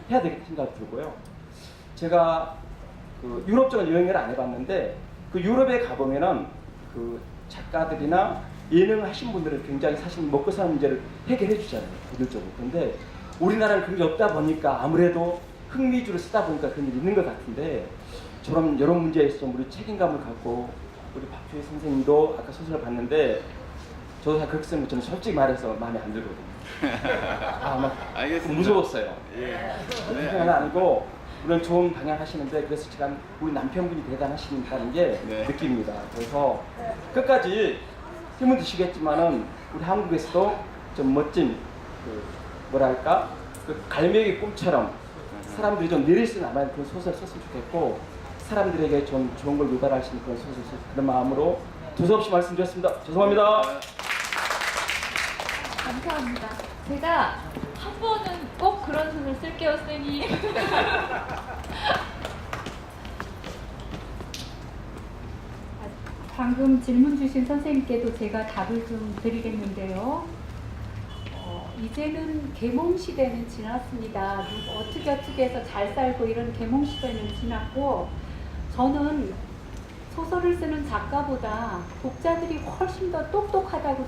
해야 되겠다 생각이 들고요. 제가 그 유럽 쪽은 여행을 안 해봤는데 그 유럽에 가보면은 그 작가들이나 예능을 하신 분들은 굉장히 사실 먹고 사는 문제를 해결해 주잖아요. 본질적으로. 그런데 우리나라는 그런 게 없다 보니까 아무래도 흥미주를 쓰다 보니까 그런 일이 있는 것 같은데 저런 이런 문제에 있어서 우리 책임감을 갖고 우리 박주희 선생님도 아까 소설을 봤는데 저도 다 그렇게 쓰는 거 저는 솔직히 말해서 마음에 안 들거든요. 막 알겠습니다. 무서웠어요. 예. 그건 아니고 물론 좋은 방향 하시는데 그래서 제가 우리 남편분이 대단하시다는 게 네. 느낍니다. 그래서 끝까지 힘은 드시겠지만은 우리 한국에서도 좀 멋진 그 뭐랄까 그 갈매기 꿈처럼 사람들이 좀 내릴 수 남아있는 그런 소설을 썼으면 좋겠고 사람들에게 좀 좋은 걸 유발할 수 있는 그런 소설을 썼 그런 마음으로 두서없이 말씀드렸습니다. 죄송합니다. 감사합니다. 제가 한 번은 꼭 그런 소설 쓸게요, 쌤이. 방금 질문 주신 선생님께도 제가 답을 좀 드리겠는데요. 이제는 계몽 시대는 지났습니다. 어떻게 해서 잘 살고 이런 계몽 시대는 지났고, 저는 소설을 쓰는 작가보다 독자들이 훨씬 더 똑똑하다고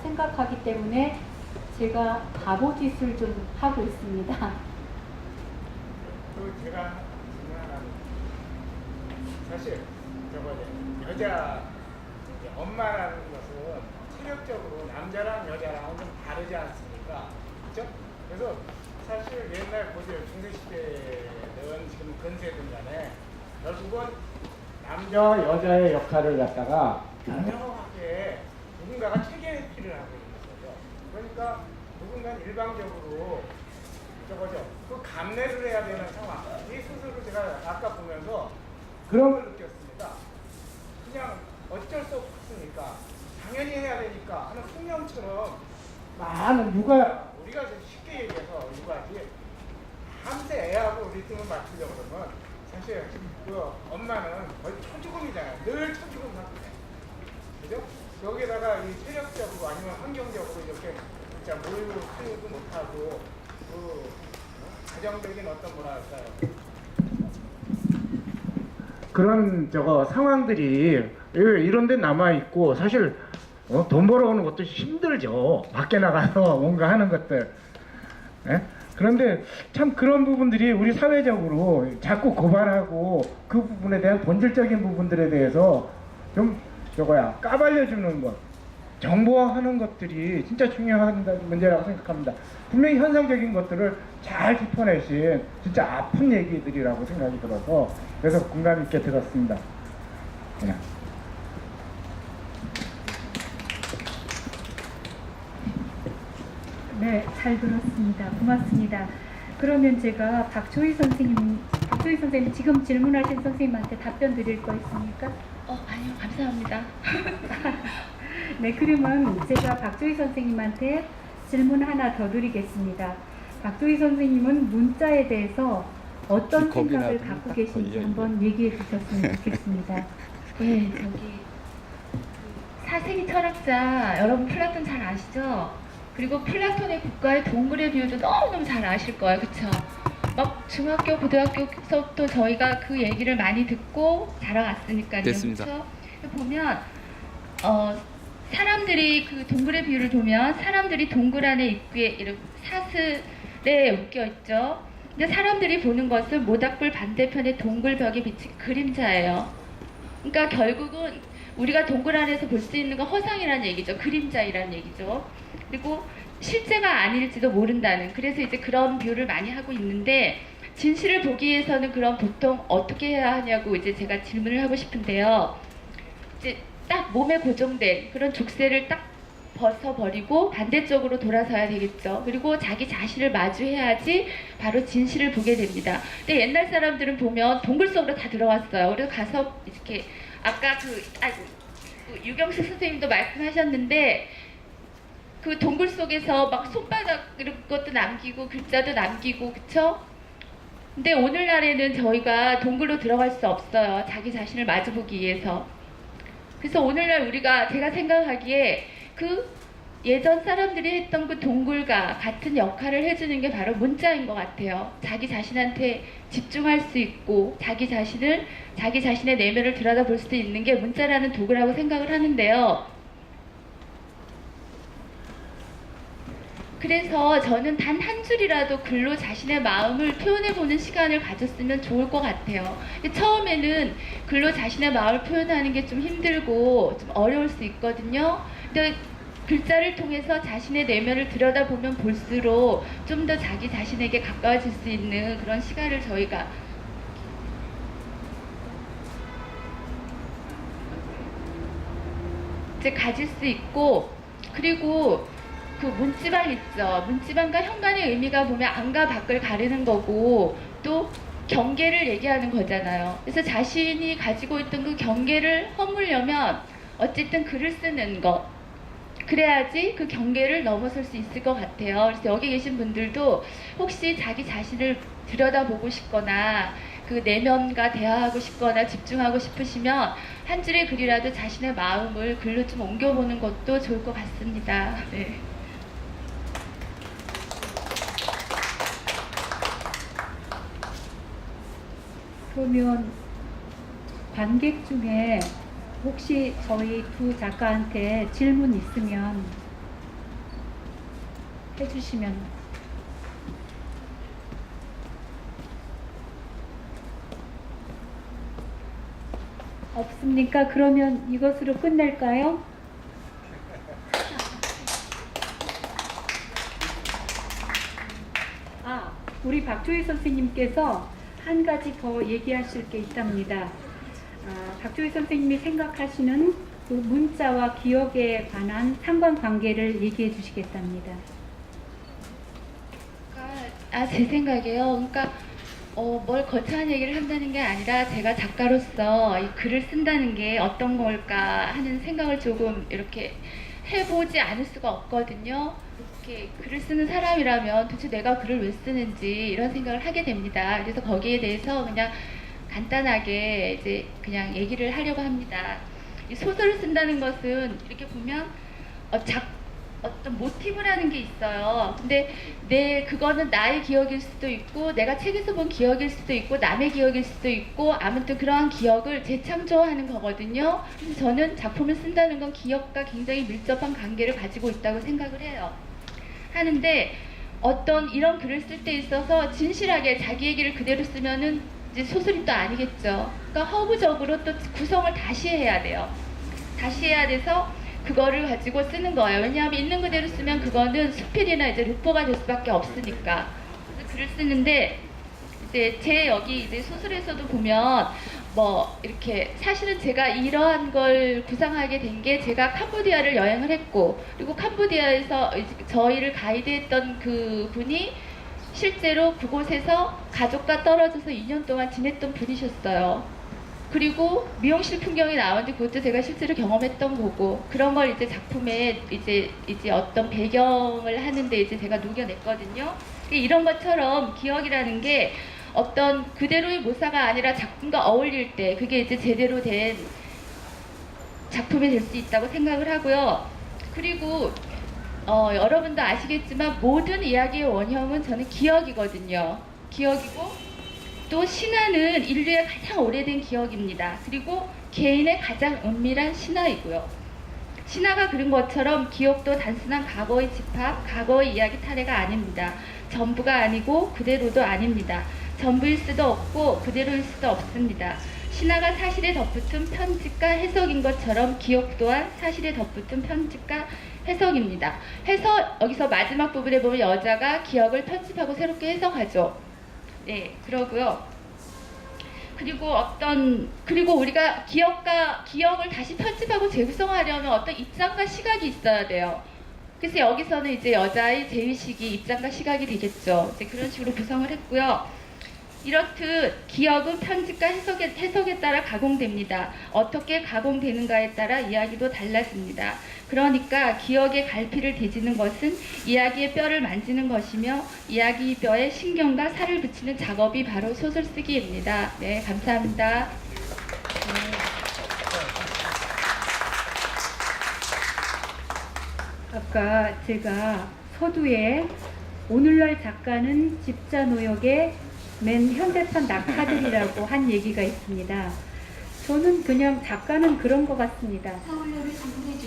생각하기 때문에 제가 바보짓을 좀 하고 있습니다. 그 제가 사실 여자 엄마라는 것은 체력적으로 남자랑 여자랑은 좀 다르지 않습니까? 그렇죠? 그래서 사실 옛날 고대 중세시대든 지금 근세든 간에 결국은 남자와 여자의 역할을 갖다가 명확하게 누군가가 체계를 하고 있는 거죠. 그러니까 누군가는 일방적으로 그 감내를 해야 되는 상황. 이 스스로 제가 아까 보면서 그런 걸 느꼈습니다. 그냥 어쩔 수 없으니까 당연히 해야 되니까 하는 숙명처럼 많은 육아, 우리가 쉽게 얘기해서 육아지 밤새 애하고 리듬을 맞추려고 그러면 사실 그 엄마는 거의 초죽음이잖아요. 늘 초죽음 상태. 그죠? 여기다가 이 체력적으로 아니면 환경적으로 이렇게 진짜 몰고 쓰지도 못하고 그 가정적인 어떤 뭐랄까요? 그런 상황들이 이런 데 남아 있고 사실 돈 벌어오는 것도 힘들죠. 밖에 나가서 뭔가 하는 것들. 예? 그런데 참 그런 부분들이 우리 사회적으로 자꾸 고발하고 그 부분에 대한 본질적인 부분들에 대해서 좀 까발려주는 것, 정보화하는 것들이 진짜 중요한 문제라고 생각합니다. 분명히 현상적인 것들을 잘 짚어내신 진짜 아픈 얘기들이라고 생각이 들어서 그래서 공감 있게 들었습니다. 네. 네, 잘 들었습니다. 고맙습니다. 그러면 제가 박조희 선생님 지금 질문하신 선생님한테 답변 드릴 거 있습니까? 아니요, 감사합니다. 네, 그러면 제가 박조희 선생님한테 질문 하나 더 드리겠습니다. 박조희 선생님은 문자에 대해서 어떤 생각을 갖고 계신지 한번 얘기해 주셨으면 좋겠습니다. 네, 사색이 철학자 여러분 플라톤 잘 아시죠? 그리고 플라톤의 국가의 동물의 비유도 너무너무 잘 아실 거예요. 그쵸? 막 중학교, 고등학교서부터 저희가 그 얘기를 많이 듣고 자라왔으니까요. 됐습니다. 그쵸? 보면 사람들이 그 동굴의 비유를 보면 사람들이 동굴 안에 입구에 이렇게 사슬에 묶여 있죠. 근데 사람들이 보는 것은 모닥불 반대편의 동굴 벽에 비친 그림자예요. 그러니까 결국은 우리가 동굴 안에서 볼 수 있는 건 허상이라는 얘기죠. 그림자이라는 얘기죠. 그리고 실제가 아닐지도 모른다는, 그래서 이제 그런 비유를 많이 하고 있는데, 진실을 보기 위해서는 그럼 보통 어떻게 해야 하냐고 이제 제가 질문을 하고 싶은데요. 이제 딱 몸에 고정된 그런 족쇄를 딱 벗어버리고 반대쪽으로 돌아서야 되겠죠. 그리고 자기 자신을 마주해야지 바로 진실을 보게 됩니다. 근데 옛날 사람들은 보면 동굴 속으로 다 들어왔어요. 그래서 가서 이렇게 아까 유경수 선생님도 말씀하셨는데, 그 동굴 속에서 막 손바닥 이런 것도 남기고 글자도 남기고, 그쵸? 근데 오늘날에는 저희가 동굴로 들어갈 수 없어요. 자기 자신을 마주보기 위해서. 그래서 오늘날 제가 생각하기에 그 예전 사람들이 했던 그 동굴과 같은 역할을 해주는 게 바로 문자인 것 같아요. 자기 자신한테 집중할 수 있고 자기 자신의 내면을 들여다볼 수 있는 게 문자라는 도구라고 생각을 하는데요. 그래서 저는 단 한 줄이라도 글로 자신의 마음을 표현해보는 시간을 가졌으면 좋을 것 같아요. 처음에는 글로 자신의 마음을 표현하는 게 좀 힘들고 좀 어려울 수 있거든요. 근데 글자를 통해서 자신의 내면을 들여다보면 볼수록 좀 더 자기 자신에게 가까워질 수 있는 그런 시간을 저희가 이제 가질 수 있고, 그리고 그 문지방 있죠. 문지방과 현관의 의미가 보면 안과 밖을 가리는 거고 또 경계를 얘기하는 거잖아요. 그래서 자신이 가지고 있던 그 경계를 허물려면 어쨌든 글을 쓰는 것, 그래야지 그 경계를 넘어설 수 있을 것 같아요. 그래서 여기 계신 분들도 혹시 자기 자신을 들여다보고 싶거나 그 내면과 대화하고 싶거나 집중하고 싶으시면 한 줄의 글이라도 자신의 마음을 글로 좀 옮겨보는 것도 좋을 것 같습니다. 네. 그러면 관객 중에 혹시 저희 두 작가한테 질문 있으면 해주시면. 없습니까? 그러면 이것으로 끝낼까요? 우리 박조희 선생님께서 한 가지 더 얘기하실 게 있답니다. 박조희 선생님이 생각하시는 그 문자와 기억에 관한 상관관계를 얘기해 주시겠답니다. 제 생각에요. 그러니까 뭘 거창한 얘기를 한다는 게 아니라 제가 작가로서 이 글을 쓴다는 게 어떤 걸까 하는 생각을 조금 이렇게 해보지 않을 수가 없거든요. 이렇게 글을 쓰는 사람이라면 도대체 내가 글을 왜 쓰는지 이런 생각을 하게 됩니다. 그래서 거기에 대해서 그냥 간단하게 이제 그냥 얘기를 하려고 합니다. 이 소설을 쓴다는 것은 이렇게 보면 어떤 모티브라는 게 있어요. 근데 그거는 나의 기억일 수도 있고 내가 책에서 본 기억일 수도 있고 남의 기억일 수도 있고 아무튼 그러한 기억을 재창조하는 거거든요. 그래서 저는 작품을 쓴다는 건 기억과 굉장히 밀접한 관계를 가지고 있다고 생각을 해요. 하는데 어떤 이런 글을 쓸 때 있어서 진실하게 자기 얘기를 그대로 쓰면은 이제 소설이 또 아니겠죠. 그러니까 허구적으로 또 구성을 다시 해야 돼요. 다시 해야 돼서 그거를 가지고 쓰는 거예요. 왜냐하면 있는 그대로 쓰면 그거는 수필이나 이제 루포가 될 수밖에 없으니까. 그래서 글을 쓰는데 이제 여기 이제 소설에서도 보면 뭐 이렇게 사실은 제가 이러한 걸 구상하게 된 게 제가 캄보디아를 여행을 했고 그리고 캄보디아에서 저희를 가이드했던 그 분이 실제로 그곳에서 가족과 떨어져서 2년 동안 지냈던 분이셨어요. 그리고 미용실 풍경이 나오는데 그것도 제가 실제로 경험했던 거고 그런 걸 이제 작품에 이제 어떤 배경을 하는데 이제 제가 녹여냈거든요. 이런 것처럼 기억이라는 게 어떤 그대로의 모사가 아니라 작품과 어울릴 때 그게 이제 제대로 된 작품이 될 수 있다고 생각을 하고요. 그리고 여러분도 아시겠지만 모든 이야기의 원형은 저는 기억이거든요. 기억이고 또 신화는 인류의 가장 오래된 기억입니다. 그리고 개인의 가장 은밀한 신화이고요. 신화가 그런 것처럼 기억도 단순한 과거의 집합, 과거의 이야기 탈애가 아닙니다. 전부가 아니고 그대로도 아닙니다. 전부일 수도 없고 그대로일 수도 없습니다. 신화가 사실에 덧붙은 편집과 해석인 것처럼 기억 또한 사실에 덧붙은 편집과 해석입니다. 여기서 마지막 부분에 보면 여자가 기억을 편집하고 새롭게 해석하죠. 네, 그러고요. 그리고 우리가 기억을 다시 편집하고 재구성하려면 어떤 입장과 시각이 있어야 돼요. 그래서 여기서는 이제 여자의 제의식이 입장과 시각이 되겠죠. 이제 그런 식으로 구성을 했고요. 이렇듯 기억은 편집과 해석에 따라 가공됩니다. 어떻게 가공되는가에 따라 이야기도 달라집니다. 그러니까 기억의 갈피를 대지는 것은 이야기의 뼈를 만지는 것이며 이야기 뼈에 신경과 살을 붙이는 작업이 바로 소설 쓰기입니다. 네, 감사합니다. 아까 제가 서두에 오늘날 작가는 집자 노역의 맨 현대판 낙하들이라고 한 얘기가 있습니다. 저는 그냥 작가는 그런 것 같습니다.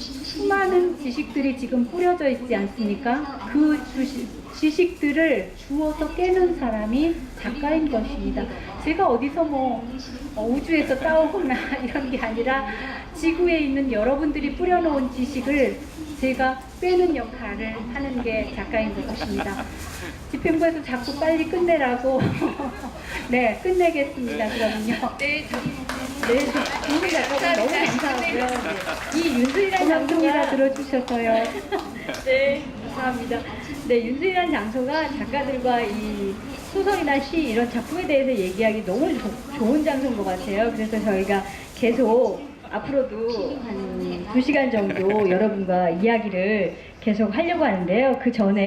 수많은 지식들이 지금 뿌려져 있지 않습니까? 그 지식들을 주워서 깨는 사람이 작가인 것입니다. 제가 어디서 우주에서 따오거나 이런 게 아니라 지구에 있는 여러분들이 뿌려놓은 지식을 제가 빼는 역할을 하는 게 작가인 것입니다. 집행부에서 자꾸 빨리 끝내라고 네, 끝내겠습니다. 그러면요. 네, 네, 오늘 작가분 너무 감사하고요. 이 윤수이라는 장소가 들어주셔서요. 네, 감사합니다. 네, 윤수이라는 장소가 작가들과 이 소설이나 시 이런 작품에 대해서 얘기하기 너무 좋은 장소인 것 같아요. 그래서 저희가 계속 앞으로도 한 2시간 정도 여러분과 이야기를 계속 하려고 하는데요. 그 전에